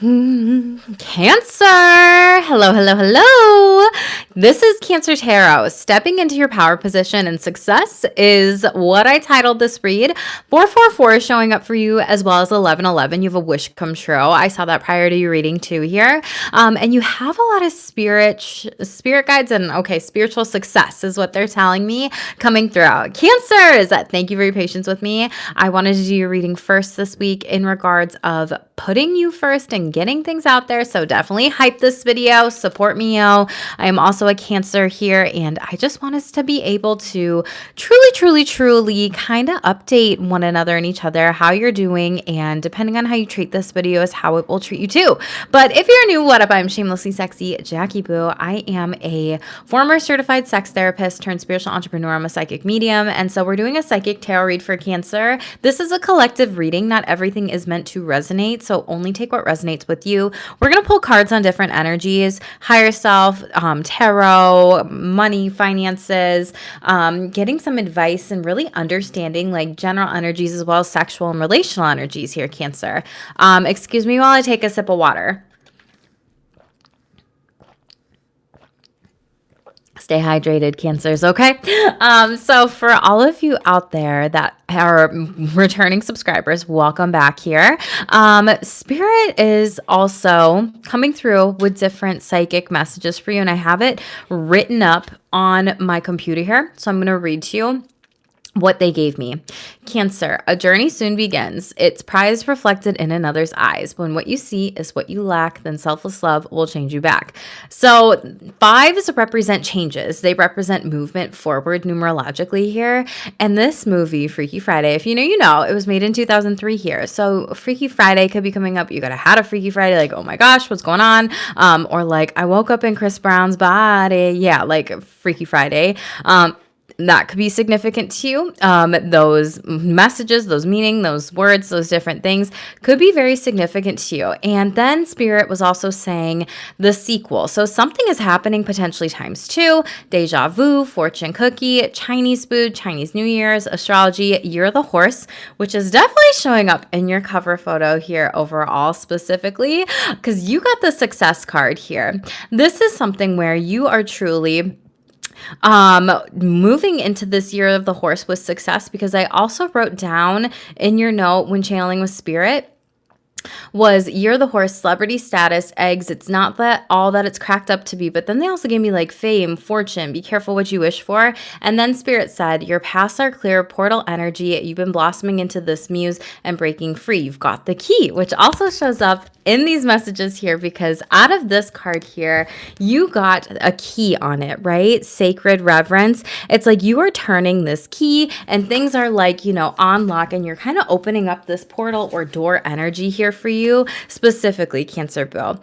Cancer! Hello, hello, hello! This is Cancer Tarot. Stepping into your power position and success is what I titled this read. 444 is showing up for you as well as 1111. You have a wish come true. I saw that prior to you reading too here. And you have a lot of spirit guides and spiritual success is what they're telling me coming through. Cancers, thank you for your patience with me. I wanted to do your reading first this week in regards of putting you first and getting things out there. So definitely hype this video, support me, yo. I am also a Cancer here, and I just want us to be able to truly kind of update one another and each other, how you're doing, and depending on how you treat this video is how it will treat you too. But if you're new, what up? I'm Shamelessly Sexy Jackie Boo. I am a former certified sex therapist turned spiritual entrepreneur. I'm a psychic medium, and so we're doing a psychic tarot read for Cancer. This is a collective reading. Not everything is meant to resonate, so only take what resonates with you. We're going to pull cards on different energies, higher self, tarot, money, finances, getting some advice and really understanding like general energies as well as sexual and relational energies here, Cancer. Excuse me while I take a sip of water. Stay hydrated, Cancers, okay? So for all of you out there that are returning subscribers, welcome back here. Spirit is also coming through with different psychic messages for you, and I have it written up on my computer here. So I'm going to read to you what they gave me. Cancer, a journey soon begins. Its prize reflected in another's eyes. When what you see is what you lack, then selfless love will change you back. So fives represent changes. They represent movement forward numerologically here. And this movie, Freaky Friday, if you know, you know, it was made in 2003 here. So Freaky Friday could be coming up. You gotta had a Freaky Friday, like, oh my gosh, what's going on? Or like, I woke up in Chris Brown's body. Yeah, like Freaky Friday. That could be significant to you. Those messages, those meaning, those words, those different things could be very significant to you. And then Spirit was also saying the sequel. So something is happening potentially times two, deja vu, fortune cookie, Chinese food, Chinese New Year's, astrology, year of the horse, which is definitely showing up in your cover photo here overall specifically, because you got the success card here. This is something where you are truly moving into this year of the horse with success, because I also wrote down in your note when channeling with Spirit was year of the horse, celebrity status, eggs. It's not that all that it's cracked up to be, but then they also gave me like fame, fortune, be careful what you wish for. And then Spirit said, your paths are clear, portal energy. You've been blossoming into this muse and breaking free. You've got the key, which also shows up in these messages here, because out of this card here, you got a key on it, right? Sacred reverence. It's like you are turning this key and things are like, you know, on lock, and you're kind of opening up this portal or door energy here for you, specifically Cancer Bill.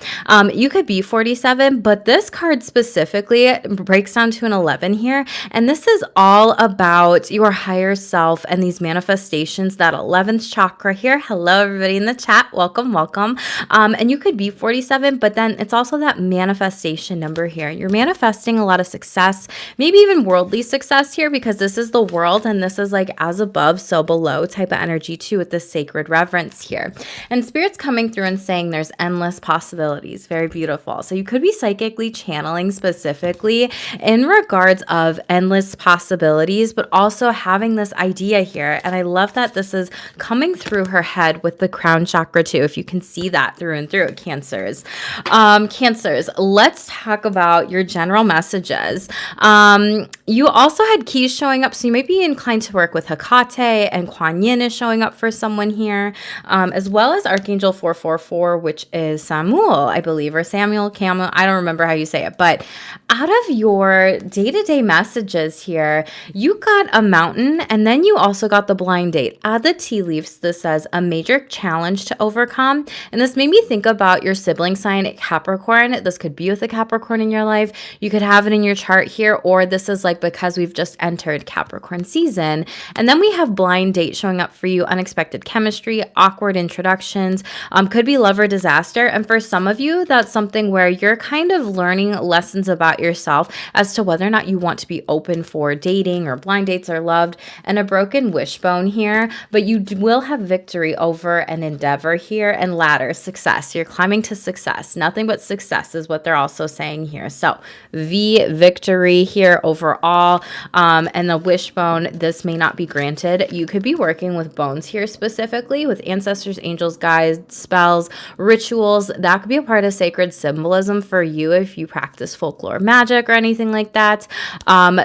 You could be 47, but this card specifically breaks down to an 11 here. And this is all about your higher self and these manifestations, that 11th chakra here. Hello, everybody in the chat. Welcome, welcome. And you could be 47, but then it's also that manifestation number here. You're manifesting a lot of success, maybe even worldly success here, because this is the world and this is like as above, so below type of energy too, with this sacred reverence here. And Spirit's coming through and saying there's endless possibilities. Very beautiful. So you could be psychically channeling specifically in regards of endless possibilities, but also having this idea here. And I love that this is coming through her head with the crown chakra too, if you can see that through and through, Cancers. Cancers, let's talk about your general messages. You also had keys showing up, so you may be inclined to work with Hecate, and Kuan Yin is showing up for someone here, as well as Archangel 444, which is Samuel, I believe, or Samuel, Camel, I don't remember how you say it, but out of your day-to-day messages here, you got a mountain, and then you also got the blind date. Add the tea leaves. This says a major challenge to overcome, and this made me think about your sibling sign, Capricorn. This could be with a Capricorn in your life. You could have it in your chart here, or this is like because we've just entered Capricorn season. And then we have blind date showing up for you, unexpected chemistry, awkward introductions, could be love or disaster. And for some of you, that's something where you're kind of learning lessons about yourself as to whether or not you want to be open for dating or blind dates or loved, and a broken wishbone here, but you will have victory over an endeavor here, and ladder, success success. You're climbing to success. Nothing but success is what they're also saying here. So victory here overall. And the wishbone, this may not be granted. You could be working with bones here specifically with ancestors, angels, guides, spells, rituals. That could be a part of sacred symbolism for you if you practice folklore magic or anything like that.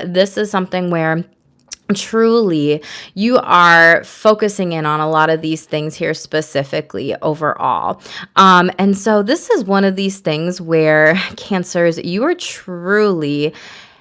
This is something where truly you are focusing in on a lot of these things here specifically overall. And so this is one of these things where Cancers, you are truly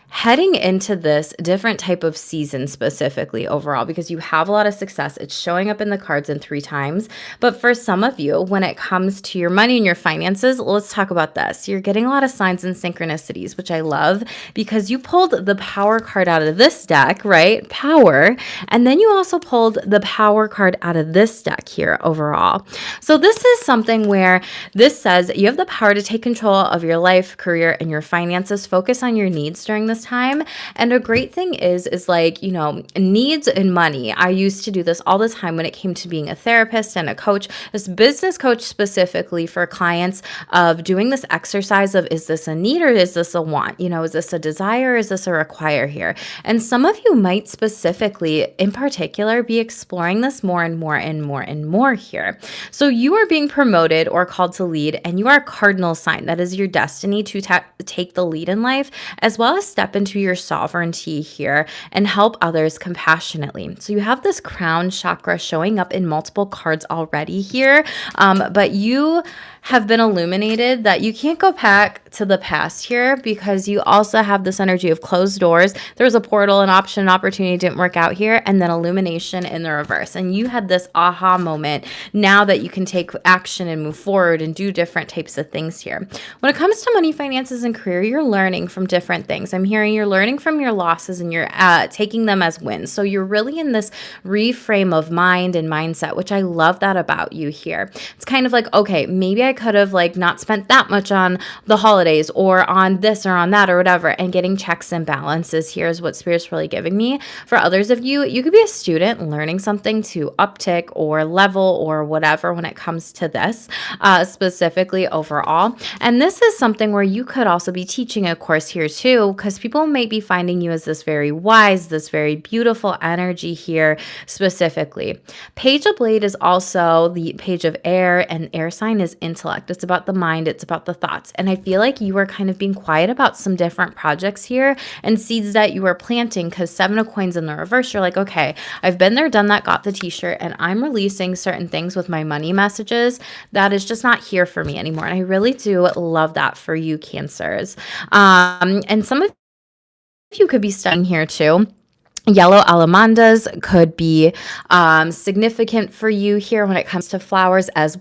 heading into this different type of season specifically overall because you have a lot of success. It's showing up in the cards in 3 times. But for some of you, when it comes to your money and your finances, let's talk about this. You're getting a lot of signs and synchronicities, which I love because you pulled the power card out of this deck, right? Power. And then you also pulled the power card out of this deck here overall. So this is something where this says you have the power to take control of your life, career, and your finances. Focus on your needs during this time. And a great thing is like, needs and money. I used to do this all the time when it came to being a therapist and a coach, this business coach specifically for clients of doing this exercise of, is this a need or is this a want? Is this a desire? Is this a require here? And some of you might specifically, in particular, be exploring this more and more and more and more here. So you are being promoted or called to lead, and you are a cardinal sign. That is your destiny to take the lead in life, as well as step into your sovereignty here and help others compassionately. So you have this crown chakra showing up in multiple cards already here, but you have been illuminated that you can't go back to the past here because you also have this energy of closed doors. There was a portal, an option, an opportunity didn't work out here, and then illumination in the reverse. And you had this aha moment now that you can take action and move forward and do different types of things here. When it comes to money, finances, and career, you're learning from different things. I'm hearing you're learning from your losses and you're taking them as wins. So you're really in this reframe of mind and mindset, which I love that about you here. It's kind of like, okay, maybe I could have not spent that much on the holidays or on this or on that or whatever, and getting checks and balances here is what Spirit's really giving me. For others of you, you could be a student learning something to uptick or level or whatever when it comes to this specifically overall. And this is something where you could also be teaching a course here too, because people may be finding you as this very wise, this very beautiful energy here specifically. Page of Blade is also the page of air, and air sign is intellect. It's about the mind, it's about the thoughts. And I feel like you are kind of being quiet about some different projects here and seeds that you are planting, because 7 of coins in the reverse, you're like, okay, I've been there, done that, got the t-shirt, and I'm releasing certain things with my money messages that is just not here for me anymore. And I really do love that for you, Cancers. And some of you could be studying here too. Yellow alamandas could be significant for you here when it comes to flowers as